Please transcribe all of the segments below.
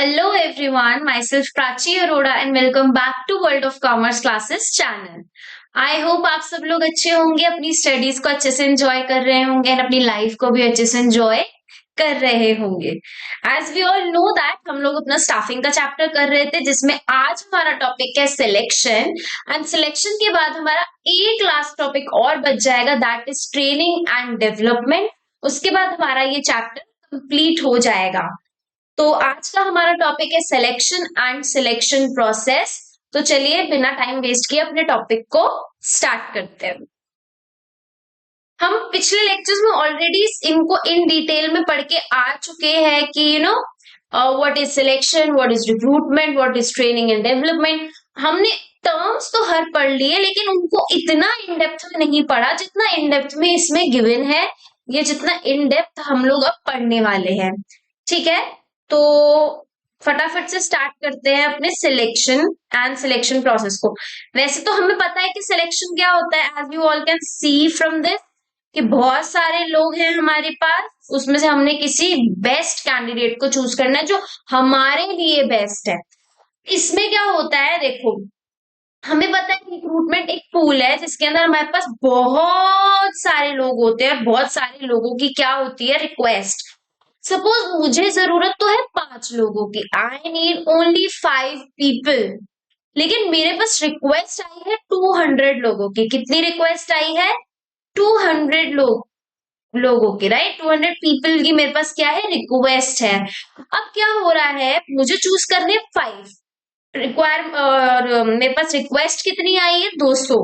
Hello everyone, myself Prachi Arora and welcome back to World of Commerce Classes channel. I hope आप सब लोग अच्छे होंगे, अपनी स्टडीज को अच्छे से एंजॉय कर रहे होंगे और अपनी लाइफ को भी अच्छे से एंजॉय कर रहे होंगे। As we all know that हम लोग अपना स्टाफिंग का चैप्टर कर रहे थे जिसमें आज हमारा टॉपिक है सिलेक्शन एंड सिलेक्शन के बाद हमारा एक लास्ट टॉपिक और बच जाएगा that is training and development. उसके बाद हमारा ये चैप्टर कंप्लीट हो जाएगा। तो आज का हमारा टॉपिक है सिलेक्शन एंड सिलेक्शन प्रोसेस। तो चलिए बिना टाइम वेस्ट किए अपने टॉपिक को स्टार्ट करते हैं। हम पिछले लेक्चर्स में ऑलरेडी इनको इन डिटेल में पढ़ के आ चुके हैं कि what is selection, what is recruitment, what is training and development. हमने टर्म्स तो हर पढ़ लिए लेकिन उनको इतना इन डेप्थ में नहीं पढ़ा जितना इन डेप्थ में इसमें गिवन है, ये जितना इन डेप्थ हम लोग अब पढ़ने वाले हैं। ठीक है, तो फटाफट से स्टार्ट करते हैं अपने सिलेक्शन एंड सिलेक्शन प्रोसेस को। वैसे तो हमें पता है कि सिलेक्शन क्या होता है, as you all can see from this कि बहुत सारे लोग हैं हमारे पास, उसमें से हमने किसी बेस्ट कैंडिडेट को चूज करना है जो हमारे लिए बेस्ट है। इसमें क्या होता है, देखो हमें पता है रिक्रूटमेंट एक पूल है जिसके अंदर हमारे पास बहुत सारे लोग होते हैं। बहुत सारे लोगों की क्या होती है, रिक्वेस्ट। सपोज मुझे जरूरत तो है 5 लोगों की, आई नीड ओनली 5 पीपल, लेकिन मेरे पास रिक्वेस्ट आई है 200 लोगों की। कितनी रिक्वेस्ट आई है, 200 लोगों की, राइट। 200 पीपल की मेरे पास क्या है, रिक्वेस्ट है। अब क्या हो रहा है, मुझे चूज करने 5 रिक्वायर और मेरे पास रिक्वेस्ट कितनी आई है, 200।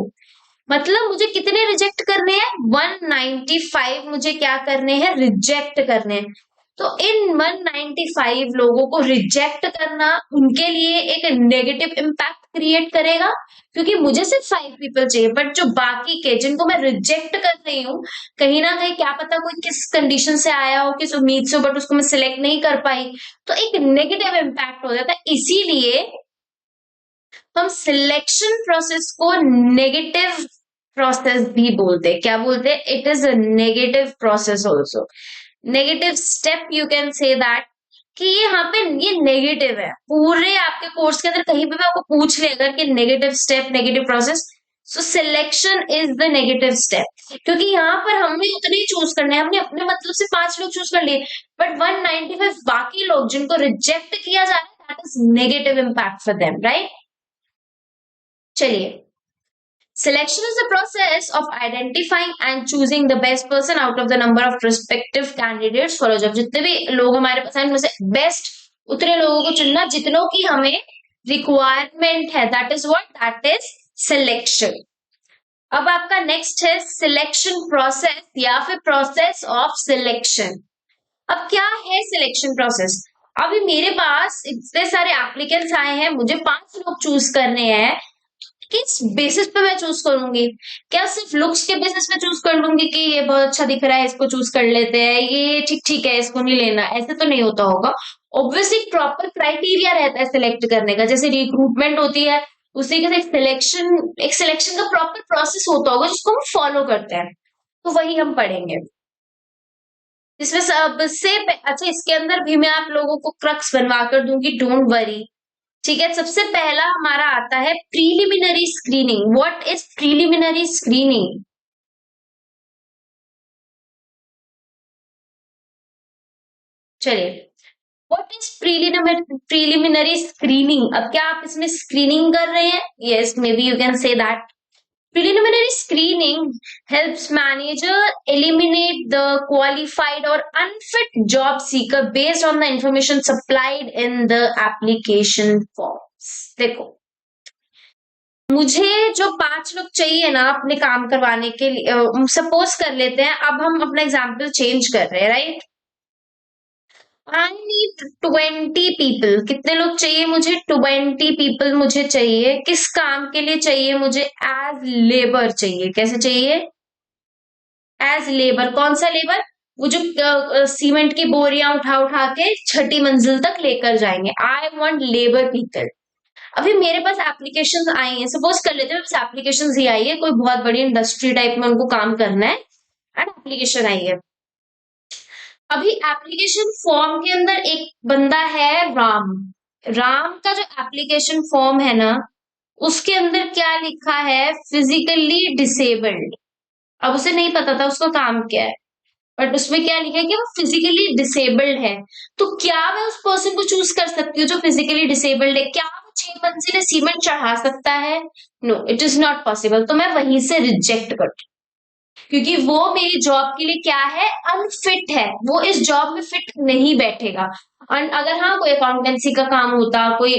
मतलब मुझे कितने रिजेक्ट करने हैं, 195 मुझे क्या करने हैं, रिजेक्ट करने हैं। तो इन 195 लोगों को रिजेक्ट करना उनके लिए एक नेगेटिव इम्पैक्ट क्रिएट करेगा क्योंकि मुझे सिर्फ 5 पीपल चाहिए, बट जो बाकी के जिनको मैं रिजेक्ट कर रही हूँ, कहीं ना कहीं क्या पता कोई किस कंडीशन से आया हो, किस उम्मीद से, बट उसको मैं सिलेक्ट नहीं कर पाई, तो एक नेगेटिव इम्पैक्ट हो जाता है। इसीलिए हम सिलेक्शन प्रोसेस को नेगेटिव प्रोसेस भी बोलते हैं। क्या बोलते हैं, it is a negative process also, negative step you can say that कि यहाँ पे ये नेगेटिव है। पूरे आपके कोर्स के अंदर कहीं पे भी आपको पूछ ले अगर कि negative step, negative process, so selection is the negative step. क्योंकि यहाँ पर हमने उतने ही चूज करने हैं, हमने अपने मतलब से 5 लोग चूज कर लिए, बट 195 बाकी लोग जिनको रिजेक्ट किया जा रहा है, that is negative impact for them, right. चलिए, selection is the process of identifying and choosing the best person out of the number of prospective candidates for a job। जितने भी लोग हमारे पास हैं उनमें से बेस्ट उतने लोगों को चुनना जितनों की हमें रिक्वायरमेंट है, that is what, that is selection. अब आपका नेक्स्ट है सिलेक्शन प्रोसेस या फिर प्रोसेस ऑफ सिलेक्शन। अब क्या है सिलेक्शन प्रोसेस, अभी मेरे पास इतने सारे एप्लीकेंट्स आए हैं, मुझे 5 लोग चूज करने हैं। किस बेसिस पे मैं चूज करूंगी, क्या सिर्फ लुक्स के बेसिस पे चूज कर लूंगी कि ये बहुत अच्छा दिख रहा है इसको चूज कर लेते हैं, ये ठीक ठीक है इसको नहीं लेना, ऐसे तो नहीं होता होगा। ऑब्वियसली प्रॉपर क्राइटेरिया रहता है सिलेक्ट करने का, जैसे रिक्रूटमेंट होती है उसी के एक सिलेक्शन का प्रॉपर प्रोसेस होता होगा जिसको हम फॉलो करते हैं, तो वही हम पढ़ेंगे इसमें सबसे अच्छा। इसके अंदर भी मैं आप लोगों को क्रक्स बनवा कर दूंगी, डोंट वरी। ठीक है, सबसे पहला हमारा आता है preliminary screening. What is preliminary screening, चलिए व्हाट इज प्रीलिमिनरी स्क्रीनिंग। अब क्या आप इसमें स्क्रीनिंग कर रहे हैं, yes may be you can say that. Preliminary screening helps manager eliminate the qualified or unfit job seeker based on the information supplied in the application forms। देखो मुझे जो 5 लोग चाहिए ना अपने काम करवाने के लिए, सपोज कर लेते हैं, अब हम अपना एग्जाम्पल चेंज कर रहे हैं, राइट। I need 20 people. कितने लोग चाहिए मुझे, 20 पीपल मुझे चाहिए। किस काम के लिए चाहिए मुझे, एज लेबर चाहिए। कैसे चाहिए, एज लेबर। कौन सा लेबर, वो जो सीमेंट की बोरियां उठा उठा के 6ठी मंजिल तक लेकर जाएंगे। I want labour people. अभी मेरे पास एप्लीकेशन आई है, सपोज कर लेते हैं बस एप्लीकेशन ही आई है, कोई बहुत बड़ी इंडस्ट्री टाइप में उनको काम करना है एंड एप्लीकेशन आई है। अभी एप्लीकेशन फॉर्म के अंदर एक बंदा है राम। राम का जो एप्लीकेशन फॉर्म है ना, उसके अंदर क्या लिखा है, फिजिकली डिसेबल्ड। अब उसे नहीं पता था उसका काम क्या है, बट उसमें क्या लिखा है कि वो फिजिकली डिसेबल्ड है। तो क्या मैं उस पर्सन को चूज कर सकती हूँ जो फिजिकली डिसेबल्ड है? क्या वो 6 मंजिले सीमेंट चढ़ा सकता है? No, it is not possible. तो मैं वहीं से रिजेक्ट करती हूँ, क्योंकि वो मेरी जॉब के लिए क्या है, अनफिट है। वो इस जॉब में फिट नहीं बैठेगा। और अगर हाँ कोई अकाउंटेंसी का काम होता, कोई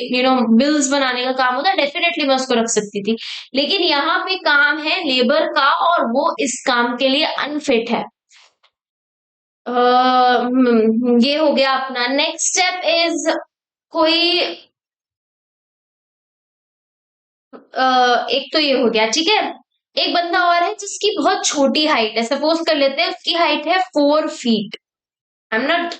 बिल्स बनाने का काम होता, डेफिनेटली मैं उसको रख सकती थी। लेकिन यहाँ पे काम है लेबर का, और वो इस काम के लिए अनफिट है। ये हो गया अपना। नेक्स्ट स्टेप इज कोई एक तो ये हो गया, ठीक है। एक बंदा और है जिसकी बहुत छोटी हाइट है, सपोज कर लेते हैं उसकी हाइट है 4 फीट। आई एम नॉट,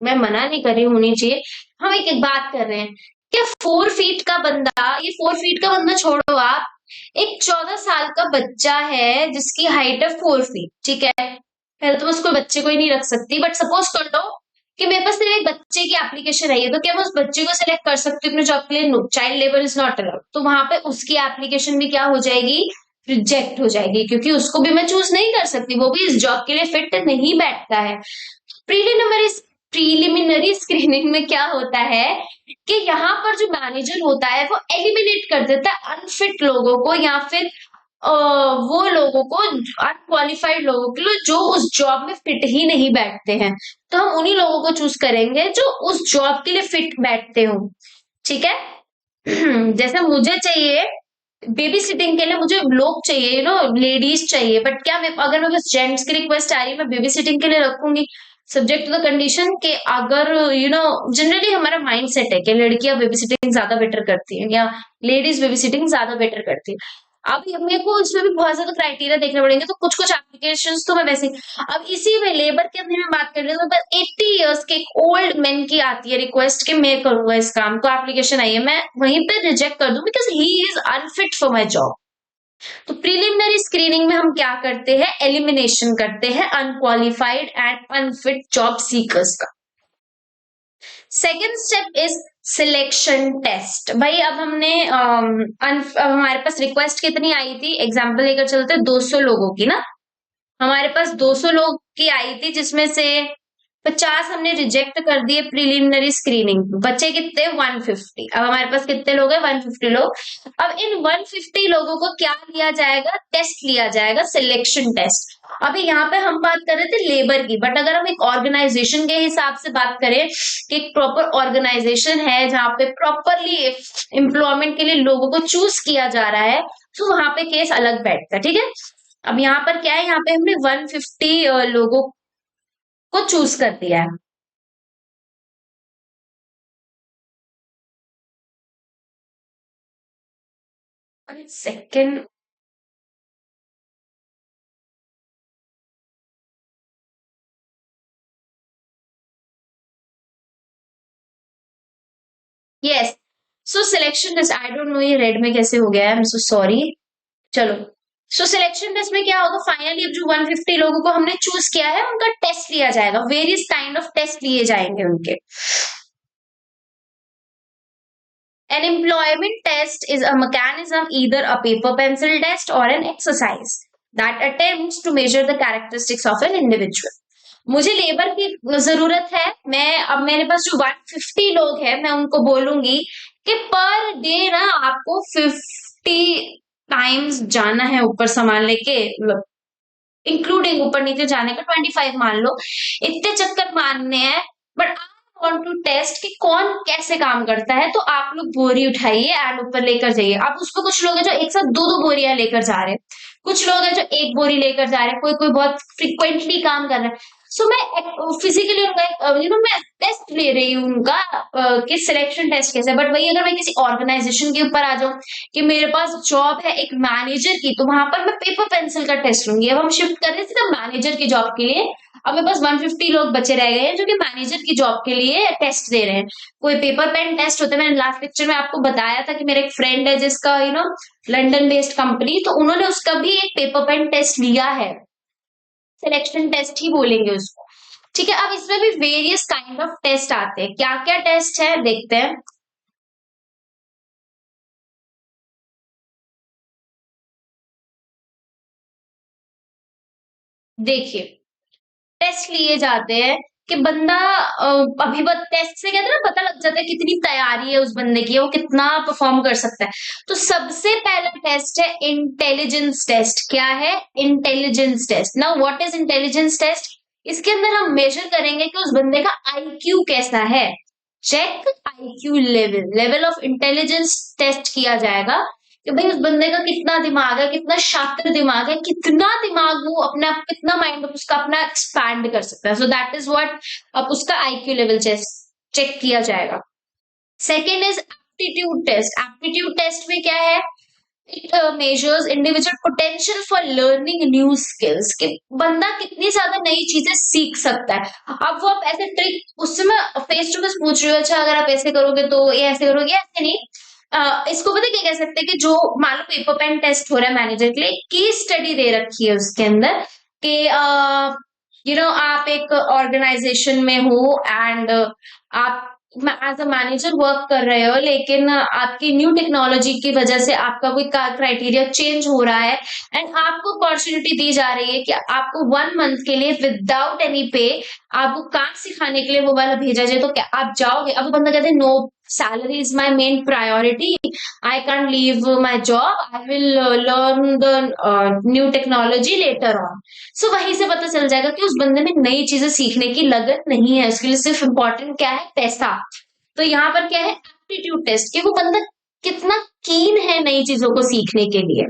मैं मना नहीं कर रही, होनी चाहिए। हम एक बात कर रहे हैं, क्या 4 फीट का बंदा, ये 4 फीट का बंदा छोड़ो आप, एक 14 साल का बच्चा है जिसकी हाइट है 4 फीट, ठीक है। पहले तो मैं उसको बच्चे को ही नहीं रख सकती, बट सपोज कर लो कि मेरे पास सिर्फ एक बच्चे की एप्लीकेशन आई है, तो क्या मैं उस बच्चे को सिलेक्ट कर सकती हूँ अपने जॉब के लिए? No, child labour is not allowed. तो वहां पे उसकी एप्लीकेशन भी क्या हो जाएगी, रिजेक्ट हो जाएगी, क्योंकि उसको भी मैं चूज नहीं कर सकती, वो भी इस जॉब के लिए फिट नहीं बैठता है। प्रीलिमिनरी प्रीलिमिनरी स्क्रीनिंग में क्या होता है कि यहाँ पर जो मैनेजर होता है वो एलिमिनेट कर देता है अनफिट लोगों को, या फिर वो लोगों को, अनक्वालिफाइड लोगों के लिए जो उस जॉब में फिट ही नहीं बैठते हैं। तो हम उन्हीं लोगों को चूज करेंगे जो उस जॉब के लिए फिट बैठते हो, ठीक है। जैसे मुझे चाहिए बेबी सिटिंग के लिए, मुझे लोग चाहिए, लेडीज चाहिए, बट क्या मैं, अगर मैं बस जेंट्स की रिक्वेस्ट आ रही है, मैं बेबी सिटिंग के लिए रखूंगी? सब्जेक्ट टू द कंडीशन के, अगर जनरली हमारा माइंड सेट है कि लड़कियां बेबी सिटिंग ज्यादा बेटर करती हैं, या लेडीज बेबी सिटिंग ज्यादा बेटर करती है। अब मेरे को इसमें भी बहुत ज्यादा क्राइटेरिया देखने पड़ेंगे, तो कुछ कुछ एप्लीकेशन तो मैं वैसे अब इसी में लेबर के अंदर में बात कर रही हूँ, तो बस 80 इयर्स के एक ओल्ड मैन की आती है रिक्वेस्ट कि मैं करूंगा इस काम को, एप्लीकेशन आई है, मैं वहीं पे रिजेक्ट कर दूं because he is unfit for my job. तो प्रीलिमिनरी स्क्रीनिंग में हम क्या करते हैं, एलिमिनेशन करते हैं unqualified and unfit job seekers का। Second step is selection test. भाई अब हमने अब हमारे पास रिक्वेस्ट कितनी आई थी, एग्जाम्पल लेकर चलते 200 लोगों की ना। हमारे पास 200 लोग की आई थी, जिसमें से 50 हमने रिजेक्ट कर दिए प्रिलिमिनरी स्क्रीनिंग, बचे कितने, 150। अब हमारे पास कितने लोग हैं, 150 लोग। अब इन 150 लोगों को क्या लिया जाएगा, टेस्ट लिया जाएगा, सिलेक्शन टेस्ट। अभी यहाँ पे हम बात कर रहे थे लेबर की, बट अगर हम एक ऑर्गेनाइजेशन के हिसाब से बात करें कि एक प्रॉपर ऑर्गेनाइजेशन है जहाँ पे प्रॉपरली एम्प्लॉयमेंट के लिए लोगों को चूज किया जा रहा है, तो वहां पे केस अलग बैठता है, ठीक है। अब यहाँ पर क्या है, यहाँ पे हमने 150 लोगों को चूज कर दिया है। Second, yes. So selection test, I don't know ये रेड में कैसे हो गया है, आई एम सो सॉरी। चलो, सो सिलेक्शन टेस्ट में क्या होगा, फाइनली अब जो 150 लोगों को हमने चूज किया है उनका टेस्ट लिया जाएगा, वेरियस काइंड ऑफ टेस्ट लिए जाएंगे उनके। An employment test is a mechanism, either a paper pencil test or an exercise that attempts to measure the characteristics of an individual. मुझे लेबर की जरूरत है, मैं अब मेरे पास जो 150 लोग हैं मैं उनको बोलूंगी कि पर डे ना आपको 50 टाइम्स जाना है ऊपर सामान लेके, इंक्लूडिंग ऊपर नीचे जाने का 25 मान लो, इतने चक्कर मारने हैं। बट वांट टू टेस्ट कि कौन कैसे काम करता है, तो आप लोग बोरी उठाइए एंड ऊपर लेकर जाइए। अब उसमें कुछ लोग हैं जो एक साथ दो दो बोरियां लेकर जा रहे हैं, कुछ लोग हैं जो एक बोरी लेकर जा रहे हैं, कोई कोई बहुत फ्रिक्वेंटली काम कर रहा है। सो मैं फिजिकली उनका मैं टेस्ट ले रही हूँ उनका कि सिलेक्शन टेस्ट कैसे। बट वही अगर मैं किसी ऑर्गेनाइजेशन के ऊपर आ जाऊं कि मेरे पास जॉब है एक मैनेजर की, तो वहां पर मैं पेपर पेंसिल का टेस्ट लूंगी। अब हम शिफ्ट कर रहे थे मैनेजर की जॉब के लिए, अब मेरे पास 150 लोग बचे रह गए हैं जो कि मैनेजर की जॉब के लिए टेस्ट दे रहे हैं। कोई पेपर पेन टेस्ट होता है, मैंने लास्ट लेक्चर में आपको बताया था कि मेरा एक फ्रेंड है जिसका लंदन बेस्ड कंपनी, तो उन्होंने उसका भी एक पेपर पेन टेस्ट लिया है, सिलेक्शन टेस्ट ही बोलेंगे उसको। ठीक है, अब इसमें भी वेरियस काइंड ऑफ टेस्ट आते हैं। क्या क्या टेस्ट है देखते हैं। देखिए, टेस्ट लिए जाते हैं कि बंदा अभी बस टेस्ट से कहते हैं ना, पता लग जाता है कितनी तैयारी है उस बंदे की, वो कितना परफॉर्म कर सकता है। तो सबसे पहला टेस्ट है इंटेलिजेंस टेस्ट। क्या है? Intelligence test. Now what is intelligence test? इसके अंदर हम मेजर करेंगे कि उस बंदे का आईक्यू कैसा है। Check IQ level, level of intelligence test किया जाएगा कि भाई उस बंदे का कितना दिमाग है, कितना शातिर दिमाग है, कितना दिमाग वो अपना, कितना माइंड उसका अपना एक्सपैंड कर सकता है। सो दैट इज व्हाट, अब उसका आईक्यू लेवल चेक किया जाएगा। Second is aptitude test. Aptitude test में क्या है? It measures individual potential for learning new skills, कि बंदा कितनी ज्यादा नई चीजें सीख सकता है। अब वो आप ऐसे ट्रिक, उससे मैं फेस टू फेस पूछ रही हूँ, अच्छा अगर आप ऐसे करोगे तो ये ऐसे करोगे, ऐसे नहीं। इसको पता क्या कह सकते हैं कि जो मान लो पेपर पेन टेस्ट हो रहा है मैनेजर के लिए, केस स्टडी दे रखी है उसके अंदर कि आप एक ऑर्गेनाइजेशन में हो एंड आप एज अ मैनेजर वर्क कर रहे हो, लेकिन आपकी न्यू टेक्नोलॉजी की वजह से आपका कोई क्राइटेरिया चेंज हो रहा है एंड आपको अपॉर्चुनिटी दी जा रही है कि आपको 1 मंथ के लिए विदाउट एनी पे आपको काम सिखाने के लिए वो वाला भेजा जाए, तो क्या आप जाओगे? अब वो बंदा कहते हैं no, salary is my main priority, I can't leave my job, I will learn the new technology later on. So वहीं से पता चल जाएगा कि उस बंदे में नई चीजें सीखने की लगन नहीं है, उसके लिए सिर्फ इम्पोर्टेंट क्या है? पैसा। तो यहाँ पर क्या है? एप्टीट्यूड टेस्ट, कि वो बंदा कितना कीन है नई चीजों को सीखने के लिए।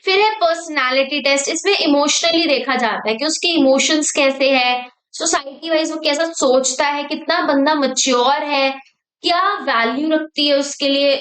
फिर है पर्सनालिटी टेस्ट। इसमें इमोशनली देखा जाता है कि उसके इमोशंस कैसे है, सोसाइटी वाइज वो कैसा सोचता है, कितना बंदा मच्योर है, क्या वैल्यू रखती है उसके लिए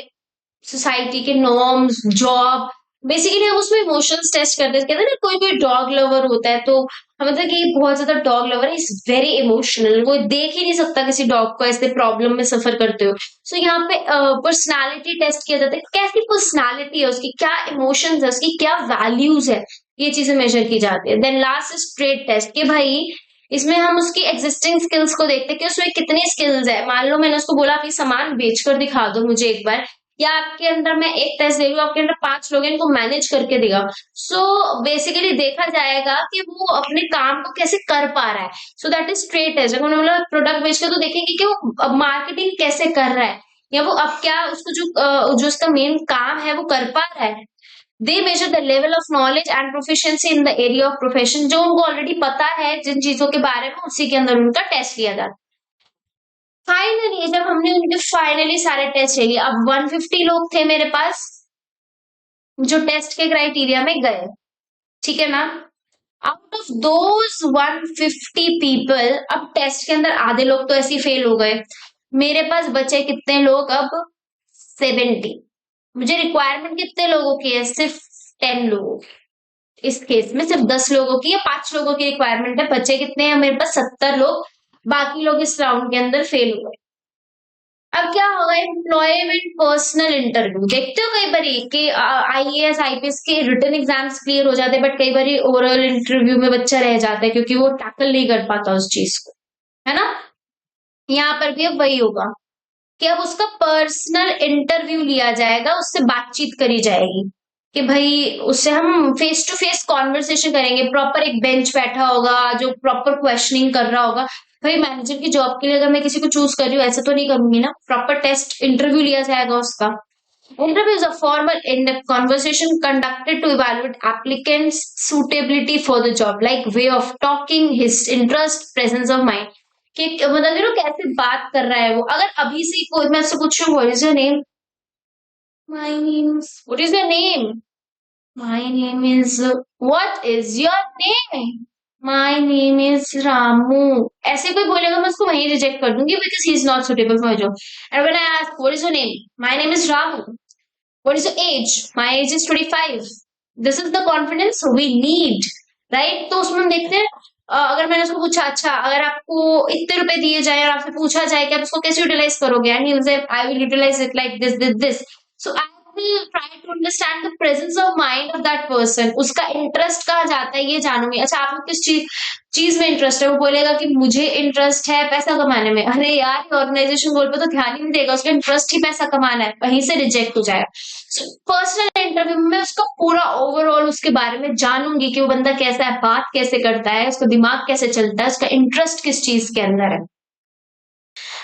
सोसाइटी के नॉर्म्स, जॉब। बेसिकली हम उसमें इमोशंस टेस्ट करते हैं। कहते हैं ना, कोई कोई डॉग लवर होता है, तो हम मतलब कि बहुत ज्यादा डॉग लवर है, इज वेरी इमोशनल, वो देख ही नहीं सकता किसी डॉग को ऐसे प्रॉब्लम में सफर करते हो। सो यहाँ पे पर्सनालिटी टेस्ट किया जाता है, कैसी पर्सनालिटी है उसकी, क्या इमोशंस है उसकी, क्या वैल्यूज है, ये चीजें मेजर की जाती है। Then last is trade test, कि भाई इसमें हम उसकी एग्जिस्टिंग स्किल्स को देखते हैं कि उसमें कितनी स्किल्स है। मान लो मैंने उसको बोला आप ये सामान बेचकर दिखा दो मुझे एक बार, या आपके अंदर मैं एक टेस्ट दे रही हूँ, आपके अंदर 5 लोग हैं, इनको मैनेज करके देगा। सो बेसिकली देखा जाएगा कि वो अपने काम को कैसे कर पा रहा है। So that is trade test. जब उन्होंने बोला प्रोडक्ट बेचकर, तो देखेंगे कि वो मार्केटिंग कैसे कर रहा है, या वो अब क्या उसको जो उसका मेन काम है वो कर पा रहा है। They measure the level of knowledge and proficiency in the area of profession, जो उनको ऑलरेडी पता है जिन चीजों के बारे में, उसी के अंदर उनका टेस्ट लिया जाता है। फाइनली जब हमने उनके फाइनली सारे टेस्ट ले लिए, अब 150 लोग थे मेरे पास जो टेस्ट के क्राइटेरिया में गए, ठीक है ना। आउट ऑफ दोज 150 पीपल, अब टेस्ट के अंदर आधे लोग तो ऐसे ही फेल हो गए। मेरे पास बचे कितने लोग अब? 70। मुझे रिक्वायरमेंट कितने लोगों की है? सिर्फ 10 लोगों की। इस केस में सिर्फ 10 लोगों की या 5 लोगों की रिक्वायरमेंट है। बचे कितने हैं मेरे पास? 70 लोग। बाकी लोग इस राउंड के अंदर फेल हो गए। अब क्या होगा? एम्प्लॉयमेंट पर्सनल इंटरव्यू देखते हो कई बार कि आईएएस आईपीएस के रिटन एग्जाम्स क्लियर हो जाते हैं, बट कई बार ओरल इंटरव्यू में बच्चा रह जाता है क्योंकि वो टैकल नहीं कर पाता उस चीज को, है ना। यहाँ पर भी अब वही होगा कि अब उसका पर्सनल इंटरव्यू लिया जाएगा, उससे बातचीत करी जाएगी कि भाई उससे हम फेस टू फेस कॉन्वर्सेशन करेंगे। प्रॉपर एक बेंच बैठा होगा जो प्रॉपर क्वेश्चनिंग कर रहा होगा। भाई मैनेजर की जॉब के लिए अगर मैं किसी को चूज कर रही हूँ, ऐसे तो नहीं करूंगी ना। प्रॉपर टेस्ट इंटरव्यू लिया जाएगा उसका। Interview is a formal in-depth conversation conducted to evaluate applicants' suitability for the job, like way of talking, his interest, presence of mind. कि मतलब कैसे बात कर रहा है वो। अगर अभी से कोई मैं उससे पूछ रही हूँ, what is your name? My name is, what is your name? My name is, what is your name? My name is Ramu. ऐसे कोई बोलेगा मैं उसको वहीं रिजेक्ट कर दूंगी because he is not suitable for my job. And when I ask, what is your name? My name is Ramu. What is your age? My age is 25. This is the confidence we need, right? तो उसमें हम देखते हैं अगर मैंने उसको पूछा, अच्छा अगर आपको इतने रुपए दिए जाए और आपसे पूछा जाए कि आप उसको कैसे यूटिलाइज करोगे, and he will say I will utilize it like this this this. So I will try to understand the presence of mind of that person, उसका इंटरेस्ट कहाँ जाता है ये जानूंगी। अच्छा आपको किस चीज चीज में इंटरेस्ट है, वो बोलेगा कि मुझे इंटरेस्ट है पैसा कमाने में, अरे यार ऑर्गेनाइजेशन गोल पे तो ध्यान ही नहीं देगा, उसका इंटरेस्ट ही पैसा कमाना है, वहीं से रिजेक्ट हो जाएगा। पर्सनल इंटरव्यू में उसका पूरा ओवरऑल उसके बारे में जानूंगी कि वो बंदा कैसा है, बात कैसे करता है, उसका दिमाग कैसे चलता है, उसका इंटरेस्ट किस चीज के अंदर है।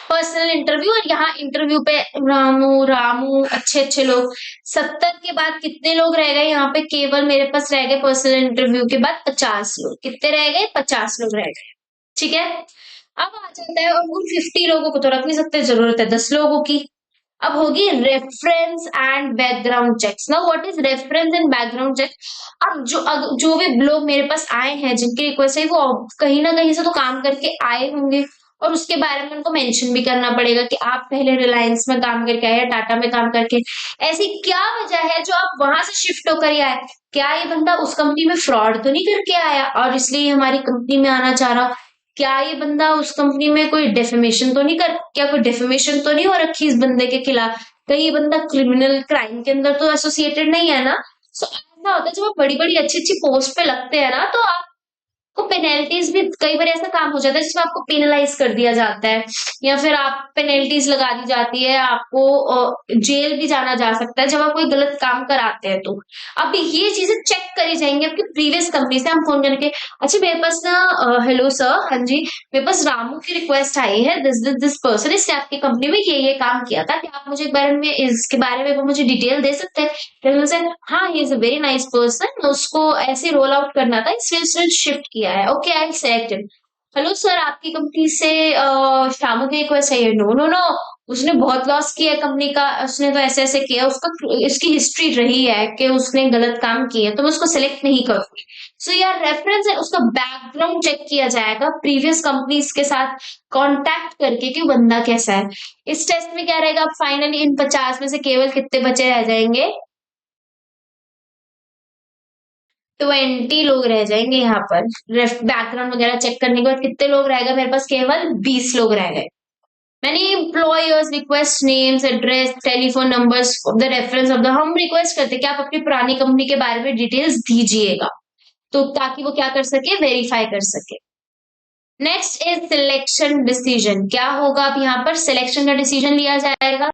पर्सनल इंटरव्यू, और यहाँ इंटरव्यू पे रामू रामू अच्छे अच्छे लोग। 70 के बाद कितने लोग रह गए यहाँ पे, केवल मेरे पास रह गए पर्सनल इंटरव्यू के बाद 50 लोग। कितने रह गए, 50 लोग रह गए। ठीक है, अब आ जाता है, और उन 50 लोगों को तो रख नहीं सकते, जरूरत है 10 लोगों की। अब होगी reference and background checks. Now what is reference and background check. अब जो भी लोग मेरे पास आए हैं जिनकी रिक्वेस्ट है, वो कहीं ना कहीं से तो काम करके आए होंगे, और उसके बारे में उनको मेंशन भी करना पड़ेगा कि आप पहले रिलायंस में काम करके आए, टाटा में काम करके। ऐसी क्या वजह है जो आप वहां से शिफ्ट होकर ही आए, क्या ये बंदा उस कंपनी में फ्रॉड तो नहीं करके आया और इसलिए हमारी कंपनी में आना चाह रहा, क्या ये बंदा उस कंपनी में कोई डेफेमेशन तो नहीं कर, क्या कोई डेफेमेशन तो नहीं हो रखी इस बंदे के खिलाफ, कहीं ये बंदा क्रिमिनल क्राइम के अंदर तो एसोसिएटेड नहीं है ना। सो ऐसा होता है जब आप बड़ी बड़ी अच्छी अच्छी पोस्ट पे लगते हैं ना, तो आप को पेनल्टीज भी, कई बार ऐसा काम हो जाता है जिसमें आपको पेनलाइज कर दिया जाता है, या फिर आप पेनल्टीज लगा दी जाती है, आपको जेल भी जाना जा सकता है जब आप कोई गलत काम कराते हैं। तो अब ये चीजें चेक करी जाएंगी आपकी प्रीवियस कंपनी से। हम फोन करके, अच्छा मेरे पास ना, हेलो सर, हाँ जी, मेरे पास रामू की रिक्वेस्ट आई है, दिस पर्सन, इसने आपकी कंपनी में ये काम किया था, क्या आप मुझे एक बारे में इसके बारे में मुझे डिटेल दे सकते हैं। फिर उनसे, हाँ he is a very nice person, उसको ऐसे रोल आउट करना था इसलिए उसने शिफ्ट किया है, okay I select him. Hello sir, आपकी कंपनी से शामू की रिक्वेस्ट है। नो नो नो, उसने बहुत लॉस किया कंपनी का, उसने तो ऐसे ऐसे किया, उसका इसकी हिस्ट्री रही है कि उसने गलत काम किया, तो मैं उसको सिलेक्ट नहीं करूंगी। सो यार रेफरेंस है, उसका बैकग्राउंड चेक किया जाएगा प्रीवियस कंपनीज के साथ कांटेक्ट करके कि वो बंदा कैसा है। इस टेस्ट में क्या रहेगा, फाइनली इन 50 में से केवल कितने बचे रह जाएंगे, 20 लोग रह जाएंगे यहाँ पर। बैकग्राउंड वगैरह चेक करने के बाद कितने लोग रह गए, मेरे पास केवल 20 लोग रह गए। Many employers request names address telephone numbers of the reference of the, हम रिक्वेस्ट करते कि आप अपनी पुरानी कंपनी के बारे में डिटेल्स दीजिएगा, तो ताकि वो क्या कर सके, वेरीफाई कर सके। Next is selection decision. क्या होगा, अब यहाँ पर सिलेक्शन का डिसीजन लिया जाएगा।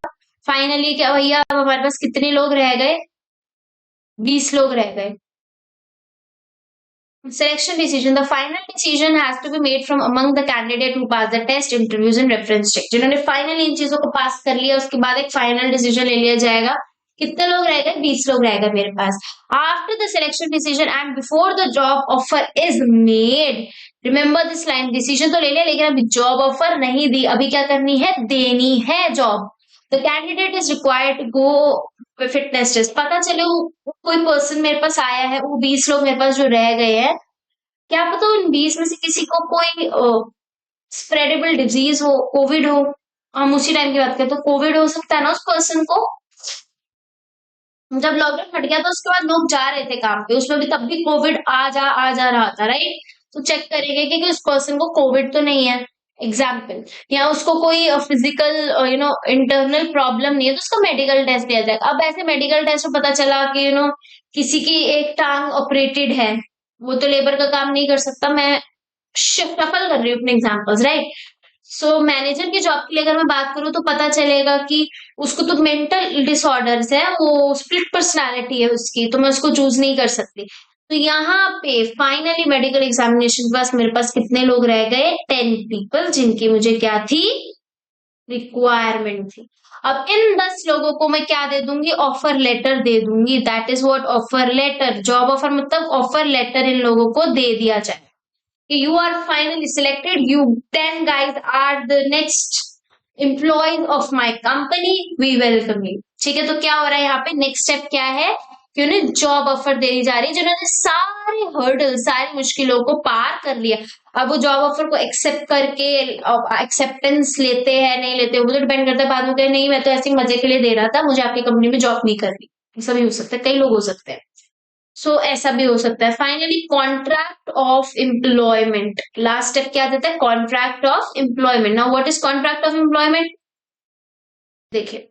फाइनली क्या भैया, अब हमारे पास कितने लोग रह गए, 20 लोग रह गए। Selection decision. The final decision has to be made from among the candidate who pass the test, interviews and reference check. जिन्होंने फाइनली इन चीजों को पास कर लिया, उसके बाद एक फाइनल डिसीजन ले लिया जाएगा। कितने लोग रह गए, 20 लोग रह गए मेरे पास। After the selection decision and before the job offer is made, remember this line, decision तो ले लिया लेकिन अभी जॉब ऑफर नहीं दी, अभी क्या करनी है, देनी है job. The candidate is required to go fitness test. पता चले कोई पर्सन मेरे पास आया है, वो 20 लोग मेरे पास जो रह गए हैं, क्या पता उन 20 में से किसी को कोई स्प्रेडेबल डिजीज हो, कोविड हो। हम उसी टाइम की बात करें तो कोविड हो सकता है ना उस पर्सन को। जब लॉकडाउन हट गया तो उसके बाद लोग जा रहे थे काम पे, उसमें भी तब भी कोविड आ जा रहा था, राइट। तो चेक करेंगे कि उस पर्सन को कोविड तो नहीं है, एग्जाम्पल, या उसको कोई फिजिकल इंटरनल प्रॉब्लम नहीं है, तो उसका मेडिकल टेस्ट लिया जाएगा। अब ऐसे मेडिकल टेस्ट में पता चला कि किसी की एक टांग ऑपरेटेड है, वो तो लेबर का काम नहीं कर सकता, मैं शफल कर रही हूँ अपने एग्जाम्पल्स, राइट। सो मैनेजर की जॉब के लिए अगर मैं बात करूँ तो पता चलेगा कि उसको तो मेंटल डिसऑर्डर्स है, वो स्प्लिट पर्सनालिटी है उसकी, तो मैं उसको चूज नहीं कर सकती। तो यहाँ पे फाइनली मेडिकल एग्जामिनेशन के पास मेरे पास कितने लोग रह गए, 10 पीपल, जिनकी मुझे क्या थी, रिक्वायरमेंट थी। अब इन 10 लोगों को मैं क्या दे दूंगी, ऑफर लेटर दे दूंगी। That is what offer letter, job offer मतलब ऑफर लेटर इन लोगों को दे दिया जाए कि you are finally selected, you 10 guys are the next employees of my company, we welcome you। ठीक है, तो क्या हो रहा है यहाँ पे, नेक्स्ट स्टेप क्या है कि उन्हें जॉब ऑफर देनी जा रही है, जिन्होंने सारे हर्डल, सारी मुश्किलों को पार कर लिया। अब वो जॉब ऑफर को एक्सेप्ट करके एक्सेप्टेंस लेते हैं नहीं लेते, वो तो डिपेंड करता है बाद में, कहे नहीं मैं तो ऐसे मजे के लिए दे रहा था, मुझे आपकी कंपनी में जॉब नहीं करनी। ऐसा भी हो सकता है, कई लोग हो सकते हैं। सो ऐसा भी हो सकता है। Finally contract of employment, last step क्या देता है, contract of employment. Now what is contract of employment, देखिए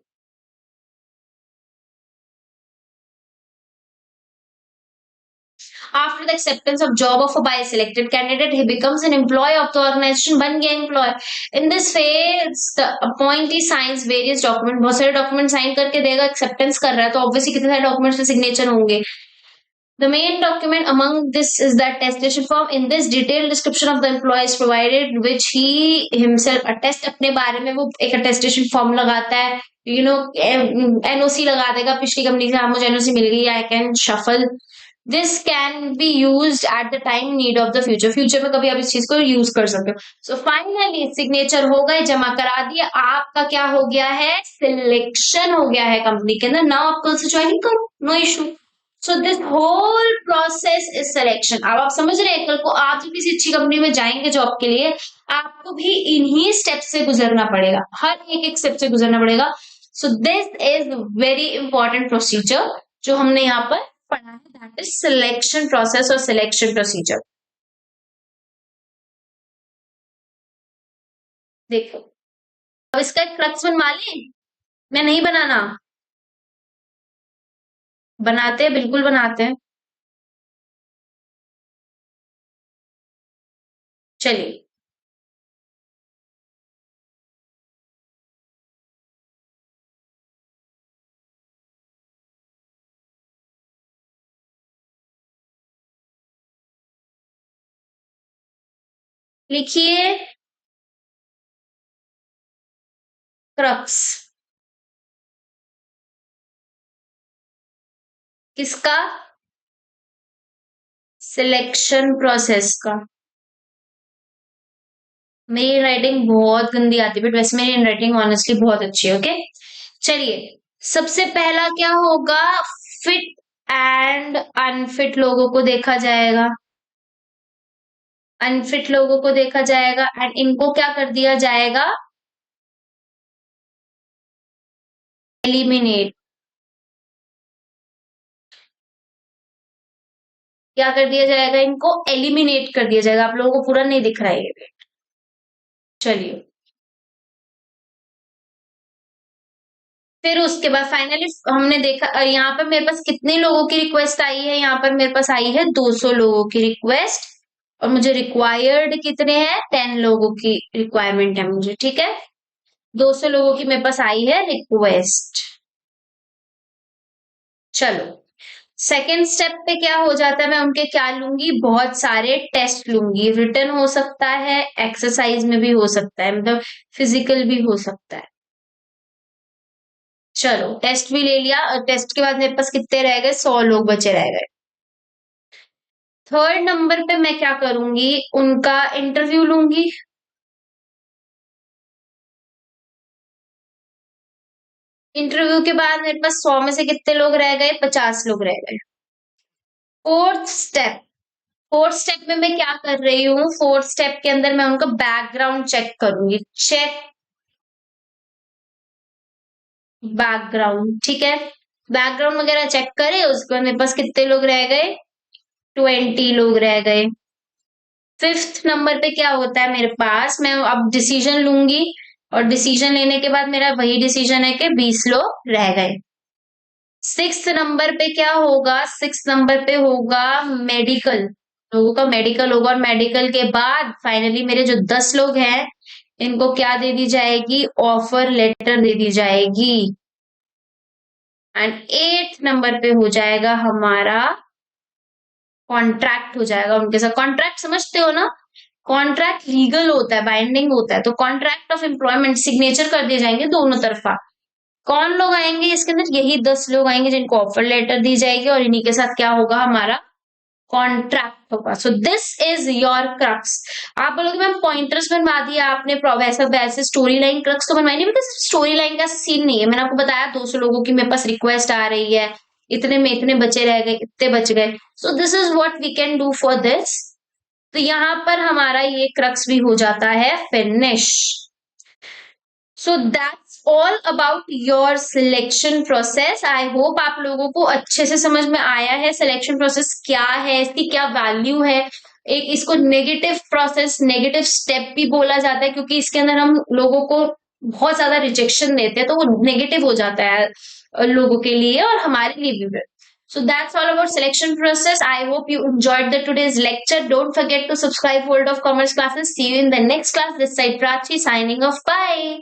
After the acceptance of job offer by a selected candidate, he becomes an employee of the organization, बन गया employee. In this phase, the appointee signs various documents. बहुत सारे document sign करके देगा, acceptance कर रहा है तो ऑब्वियसली कितने सारे डॉक्यूमेंट्स में सिग्नेचर होंगे. The main document among this is the attestation form. In this detailed description of the employee is provided, which he himself attest. अपने बारे में वो एक attestation form लगाता है. NOC लगा देगा पिछली कंपनी से, हाँ मुझे NOC मिल गई, I can shuffle. This can be used at the time need of the future. Future में कभी आप इस चीज को यूज कर सकते हो. सो फाइनली सिग्नेचर हो गए, जमा करा दिया, आपका क्या हो गया है, सिलेक्शन हो गया है कंपनी के अंदर. नाउ आप कल से ज्वाइनिंग करो, no issue. So this whole process is selection. अब आप समझ रहे हैं, कल को आप जब किसी अच्छी कंपनी में जाएंगे जॉब के लिए, आपको भी इन्हीं स्टेप से गुजरना पड़ेगा, हर एक स्टेप से गुजरना पड़ेगा. सो this is very important procedure जो हमने यहाँ पर पढ़ा है, दैट इज सिलेक्शन प्रोसेस और सिलेक्शन प्रोसीजर. देखो अब इसका एक क्रक्स बनवा लें. मैं नहीं बनाना, बनाते हैं, बिल्कुल बनाते हैं. चलिए लिखिए क्रक्स. किसका? सिलेक्शन प्रोसेस का. मेरी राइटिंग बहुत गंदी आती है, बट वैसे मेरी राइटिंग ऑनेस्टली बहुत अच्छी है. ओके चलिए, सबसे पहला क्या होगा, फिट एंड अनफिट लोगों को देखा जाएगा. अनफिट लोगों को देखा जाएगा एंड इनको क्या कर दिया जाएगा, एलिमिनेट. क्या कर दिया जाएगा, इनको एलिमिनेट कर दिया जाएगा. आप लोगों को पूरा नहीं दिख रहा है ये. चलिए फिर उसके बाद फाइनली हमने देखा यहाँ पर मेरे पास कितने लोगों की रिक्वेस्ट आई है, यहाँ पर मेरे पास आई है 200 लोगों की रिक्वेस्ट, और मुझे रिक्वायर्ड कितने हैं, 10 लोगों की रिक्वायरमेंट है मुझे. ठीक है, 200 लोगों की मेरे पास आई है रिक्वेस्ट. चलो सेकेंड स्टेप पे क्या हो जाता है, मैं उनके क्या लूंगी, बहुत सारे टेस्ट लूंगी. रिटन हो सकता है, एक्सरसाइज में भी हो सकता है, मतलब फिजिकल भी हो सकता है. चलो टेस्ट भी ले लिया, और टेस्ट के बाद मेरे पास कितने रह गए, 100 लोग बचे रह गए. थर्ड नंबर पे मैं क्या करूंगी, उनका इंटरव्यू लूंगी. इंटरव्यू के बाद मेरे पास 100 में से कितने लोग रह गए, 50 लोग रह गए. फोर्थ स्टेप, फोर्थ स्टेप में मैं क्या कर रही हूँ, फोर्थ स्टेप के अंदर मैं उनका बैकग्राउंड चेक करूंगी. Check background. ठीक है, बैकग्राउंड वगैरह चेक करे, उसके बाद मेरे पास कितने लोग रह गए, 20 लोग रह गए. फिफ्थ नंबर पे क्या होता है मेरे पास, मैं अब डिसीजन लूंगी, और डिसीजन लेने के बाद मेरा वही डिसीजन है कि 20 लोग रह गए. सिक्स नंबर पे क्या होगा, सिक्स नंबर पे होगा मेडिकल. लोगों का मेडिकल होगा, और मेडिकल के बाद फाइनली मेरे जो 10 लोग हैं इनको क्या दे दी जाएगी, ऑफर लेटर दे दी जाएगी. एंड एट नंबर पे हो जाएगा हमारा कॉन्ट्रैक्ट, हो जाएगा उनके साथ. कॉन्ट्रैक्ट समझते हो ना, कॉन्ट्रैक्ट लीगल होता है, बाइंडिंग होता है. तो कॉन्ट्रैक्ट ऑफ एम्प्लॉयमेंट, सिग्नेचर कर दिए जाएंगे दोनों तरफा. कौन लोग आएंगे इसके अंदर, यही 10 लोग आएंगे जिनको ऑफर लेटर दी जाएगी, और इन्हीं के साथ क्या होगा, हमारा कॉन्ट्रैक्ट होगा. सो दिस इज योर क्रक्स. आप बोलोगे मैम पॉइंटर्स बनवा दिया आपने, वैसा वैसे स्टोरी लाइन क्रक्स तो बनवाई नहीं, बिकॉज स्टोरी लाइन का सीन नहीं है. मैंने आपको बताया 200 लोगों की मेरे पास रिक्वेस्ट आ रही है, इतने में इतने बचे रह गए, इतने बच गए. So this is what we can do for this. तो यहाँ पर हमारा ये क्रक्स भी हो जाता है finish. So that's all about your selection process. I hope आप लोगों को अच्छे से समझ में आया है सिलेक्शन प्रोसेस क्या है, इसकी क्या वैल्यू है. एक इसको नेगेटिव प्रोसेस, नेगेटिव स्टेप भी बोला जाता है, क्योंकि इसके अंदर हम लोगों को बहुत ज्यादा रिजेक्शन देते हैं, तो वो नेगेटिव हो जाता है लोगों के लिए और हमारे लिए भी. So that's all about selection process. I hope you enjoyed the today's lecture. Don't forget to subscribe World of Commerce classes. See you in the next class. This side Prachi signing off. Bye.